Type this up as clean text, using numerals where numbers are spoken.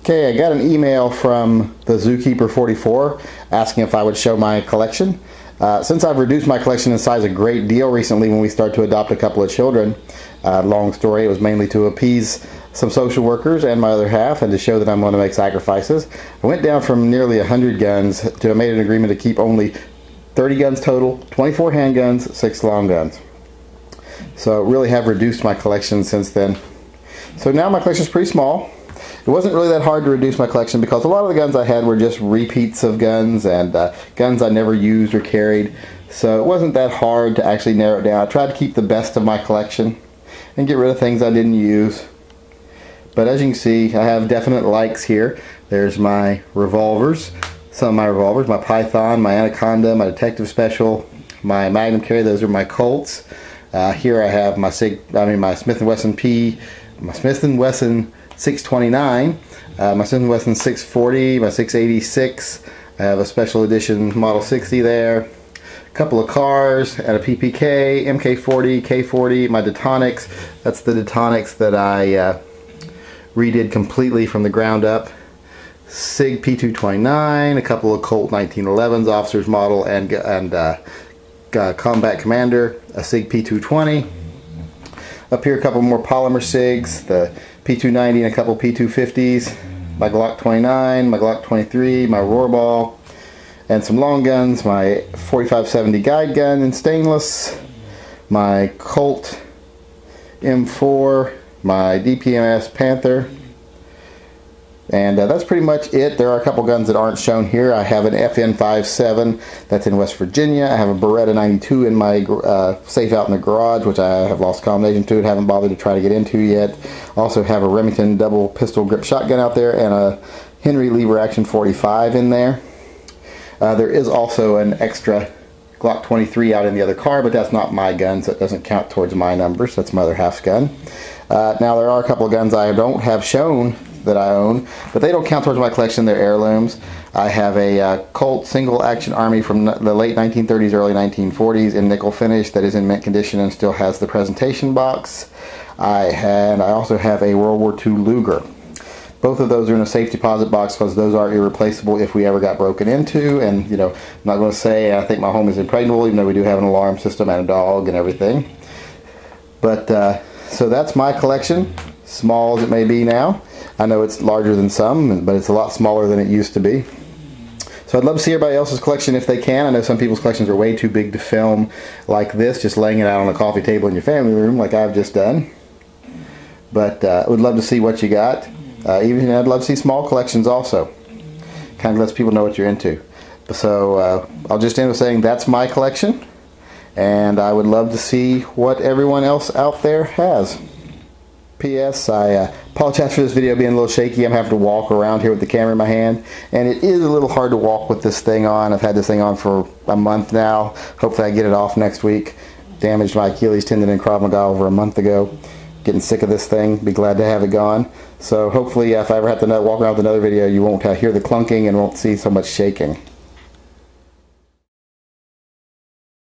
Okay, I got an email from the Zookeeper 44 asking if I would show my collection. Since I've reduced my collection in size a great deal recently when we started to adopt a couple of children, long story, it was mainly to appease some social workers and my other half and to show that I'm going to make sacrifices. I went down from nearly 100 guns to I made an agreement to keep only 30 guns total, 24 handguns, 6 long guns. So really have reduced my collection since then. So now my collection is pretty small. It wasn't really that hard to reduce my collection because a lot of the guns I had were just repeats of guns and guns I never used or carried. So it wasn't that hard to actually narrow it down. I tried to keep the best of my collection and get rid of things I didn't use. But as you can see, I have definite likes here. There's my revolvers, some of my revolvers, my Python, my Anaconda, my Detective Special, my Magnum carry. Those are my Colts. Here I have my Smith & Wesson P, my Smith & Wesson 629, my Smith & Wesson 640, my 686. I have a special edition Model 60 there. A couple of cars and a PPK, MK40, K40, my Detonics. That's the Detonics that I redid completely from the ground up. SIG P229, a couple of Colt 1911s, officer's model, and Combat Commander, a SIG P220. Up here a couple more polymer SIGs, the P290 and a couple P250s, my Glock 29, my Glock 23, my Rohrball, and some long guns, my 4570 guide gun in stainless, my Colt M4, my DPMS Panther, and that's pretty much it. There are a couple guns that aren't shown here. I have an FN57 that's in West Virginia. I have a Beretta 92 in my safe out in the garage, which I have lost combination to and haven't bothered to try to get into yet. Also have a Remington double pistol grip shotgun out there and a Henry Lever Action 45 in there. There is also an extra Glock 23 out in the other car, but that's not my gun, so it doesn't count towards my numbers. That's my other half's gun. Now there are a couple of guns I don't have shown that I own, but they don't count towards my collection. They're heirlooms. I have a Colt single action army from the late 1930s, early 1940s in nickel finish that is in mint condition and still has the presentation box. I also have a World War II Luger. Both of those are in a safe deposit box because those are irreplaceable if we ever got broken into. And, you know, I'm not going to say I think my home is impregnable, even though we do have an alarm system and a dog and everything. But, so that's my collection, small as it may be now. I know it's larger than some, but it's a lot smaller than it used to be. So I'd love to see everybody else's collection if they can. I know some people's collections are way too big to film like this, just laying it out on a coffee table in your family room like I've just done. But I would love to see what you got. Even I'd love to see small collections also. Kind of lets people know what you're into. So I'll just end with saying that's my collection, and I would love to see what everyone else out there has. P.S. I apologize for this video being a little shaky. I'm having to walk around here with the camera in my hand, and it is a little hard to walk with this thing on. I've had this thing on for a month now. Hopefully I get it off next week. Damaged my Achilles tendon in Krav Maga over a month ago. Getting sick of this thing. Be glad to have it gone. So hopefully if I ever have to walk around with another video, you won't hear the clunking and won't see so much shaking.